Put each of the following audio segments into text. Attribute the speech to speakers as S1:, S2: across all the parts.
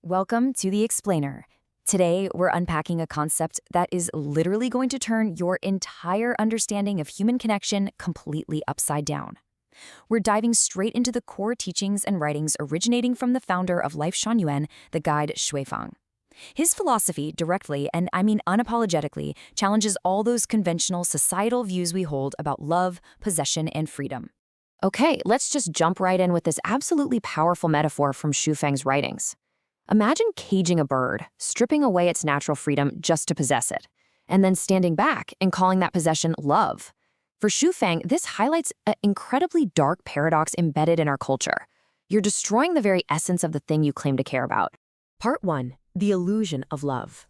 S1: Welcome to The Explainer. Today, we're unpacking a concept that is literally going to turn your entire understanding of human connection completely upside down. We're diving straight into the core teachings and writings originating from the founder of Life Shan the guide Shui Feng. His philosophy directly, and I mean unapologetically, challenges all those conventional societal views we hold about love, possession, and freedom. Okay, let's just jump right in with this absolutely powerful metaphor from Shui Feng's writings. Imagine caging a bird, stripping away its natural freedom just to possess it, and then standing back and calling that possession love. For Shui Feng, this highlights an incredibly dark paradox embedded in our culture. You're destroying the very essence of the thing you claim to care about. Part 1. The illusion of love.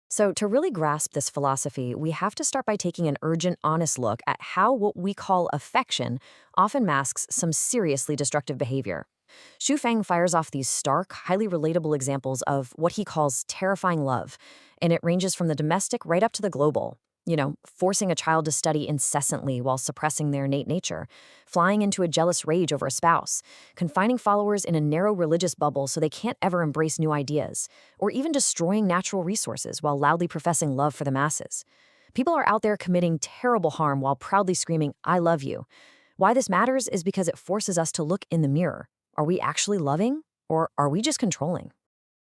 S1: So to really grasp this philosophy, we have to start by taking an urgent, honest look at how what we call affection often masks some seriously destructive behavior. Shui Feng fires off these stark, highly relatable examples of what he calls terrifying love, and it ranges from the domestic right up to the global. Forcing a child to study incessantly while suppressing their innate nature, flying into a jealous rage over a spouse, confining followers in a narrow religious bubble so they can't ever embrace new ideas, or even destroying natural resources while loudly professing love for the masses. People are out there committing terrible harm while proudly screaming, "I love you." Why this matters is because it forces us to look in the mirror. Are we actually loving, or are we just controlling?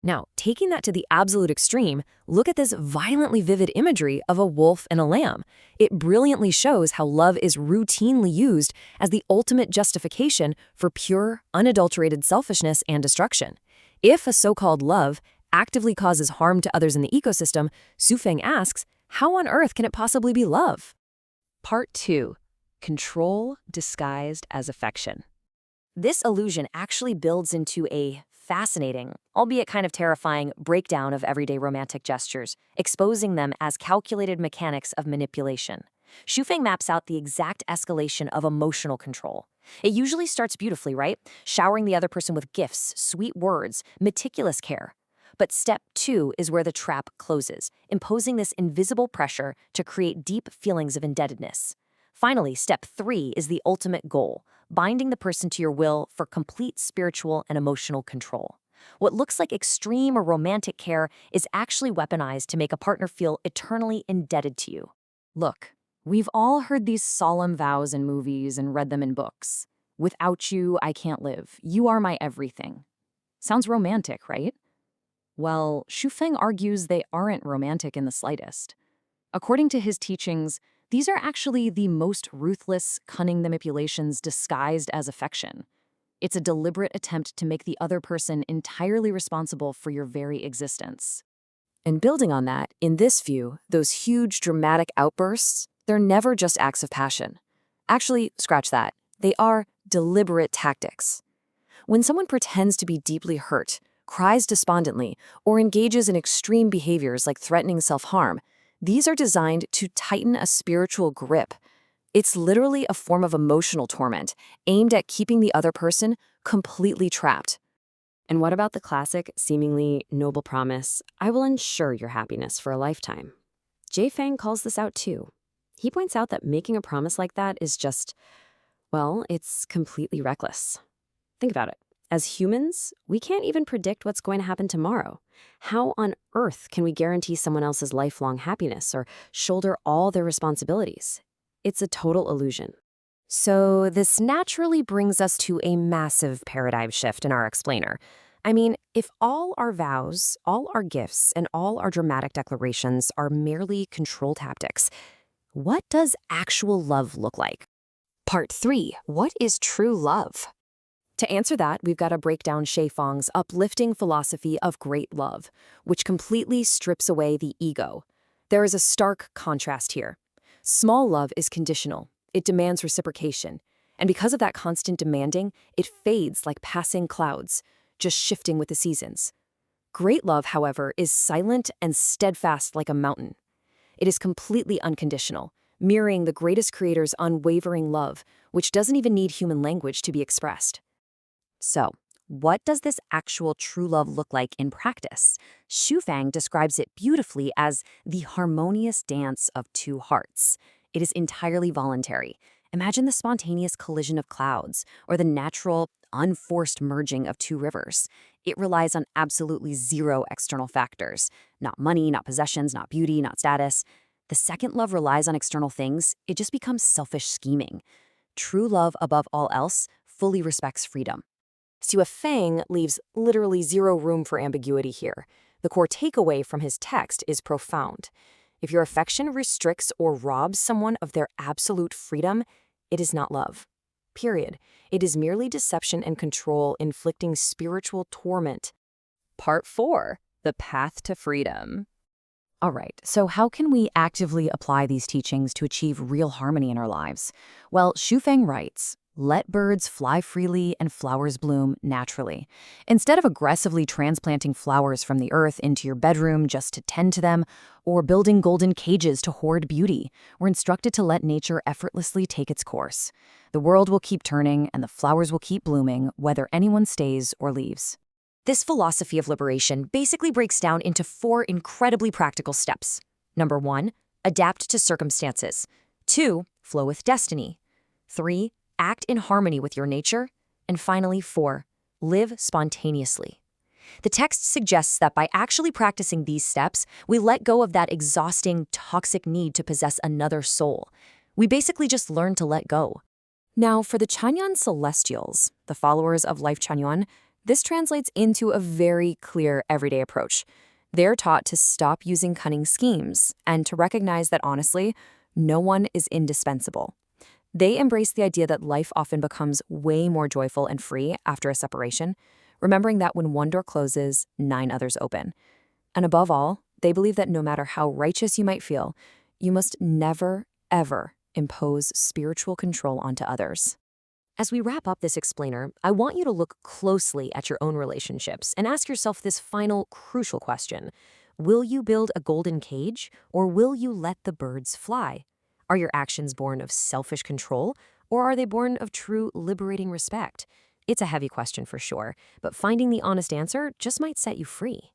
S1: Now, taking that to the absolute extreme, look at this violently vivid imagery of a wolf and a lamb. It brilliantly shows how love is routinely used as the ultimate justification for pure, unadulterated selfishness and destruction. If a so-called love actively causes harm to others in the ecosystem, Shui Feng asks, how on earth can it possibly be love? Part 2. Control disguised as affection. This illusion actually builds into a fascinating, albeit kind of terrifying, breakdown of everyday romantic gestures, exposing them as calculated mechanics of manipulation. Shui Feng maps out the exact escalation of emotional control. It usually starts beautifully, right? Showering the other person with gifts, sweet words, meticulous care. But step 2 is where the trap closes, imposing this invisible pressure to create deep feelings of indebtedness. Finally, step 3 is the ultimate goal, binding the person to your will for complete spiritual and emotional control. What looks like extreme or romantic care is actually weaponized to make a partner feel eternally indebted to you. Look, we've all heard these solemn vows in movies and read them in books. Without you, I can't live. You are my everything. Sounds romantic, right? Well, Shui Feng argues they aren't romantic in the slightest. According to his teachings, these are actually the most ruthless, cunning manipulations disguised as affection. It's a deliberate attempt to make the other person entirely responsible for your very existence. And building on that, in this view, those huge dramatic outbursts, they're never just acts of passion. Actually, scratch that. They are deliberate tactics. When someone pretends to be deeply hurt, cries despondently, or engages in extreme behaviors like threatening self-harm, these are designed to tighten a spiritual grip. It's literally a form of emotional torment aimed at keeping the other person completely trapped. And what about the classic, seemingly noble promise, "I will ensure your happiness for a lifetime"? Shui Feng calls this out too. He points out that making a promise like that is just, well, it's completely reckless. Think about it. As humans, we can't even predict what's going to happen tomorrow. How on earth can we guarantee someone else's lifelong happiness or shoulder all their responsibilities? It's a total illusion. So this naturally brings us to a massive paradigm shift in our explainer. I mean, if all our vows, all our gifts, and all our dramatic declarations are merely control tactics, what does actual love look like? Part 3. What is true love? To answer that, we've got to break down Shui Feng's uplifting philosophy of great love, which completely strips away the ego. There is a stark contrast here. Small love is conditional. It demands reciprocation. And because of that constant demanding, it fades like passing clouds, just shifting with the seasons. Great love, however, is silent and steadfast like a mountain. It is completely unconditional, mirroring the greatest creator's unwavering love, which doesn't even need human language to be expressed. So, what does this actual true love look like in practice? Shui Feng describes it beautifully as the harmonious dance of two hearts. It is entirely voluntary. Imagine the spontaneous collision of clouds, or the natural, unforced merging of two rivers. It relies on absolutely zero external factors. Not money, not possessions, not beauty, not status. The second love relies on external things, it just becomes selfish scheming. True love, above all else, fully respects freedom.
S2: Sue Feng leaves literally zero room for ambiguity here. The core takeaway from his text is profound. If your affection restricts or robs someone of their absolute freedom, it is not love. Period. It is merely deception and control inflicting spiritual torment.
S1: Part 4. The Path to Freedom. All right, so how can we actively apply these teachings to achieve real harmony in our lives? Well, Xu Feng writes, let birds fly freely and flowers bloom naturally. Instead of aggressively transplanting flowers from the earth into your bedroom just to tend to them, or building golden cages to hoard beauty, we're instructed to let nature effortlessly take its course. The world will keep turning and the flowers will keep blooming, whether anyone stays or leaves. This philosophy of liberation basically breaks down into 4 incredibly practical steps. Number 1, adapt to circumstances. 2, flow with destiny. 3, act in harmony with your nature. And finally, 4, live spontaneously. The text suggests that by actually practicing these steps, we let go of that exhausting, toxic need to possess another soul. We basically just learn to let go. Now, for the Chanyan Celestials, the followers of Life Chanyuan, this translates into a very clear everyday approach. They're taught to stop using cunning schemes and to recognize that, honestly, no one is indispensable. They embrace the idea that life often becomes way more joyful and free after a separation, remembering that when one door closes, 9 others open. And above all, they believe that no matter how righteous you might feel, you must never, ever impose spiritual control onto others. As we wrap up this explainer, I want you to look closely at your own relationships and ask yourself this final, crucial question. Will you build a golden cage, or will you let the birds fly? Are your actions born of selfish control, or are they born of true, liberating respect? It's a heavy question for sure, but finding the honest answer just might set you free.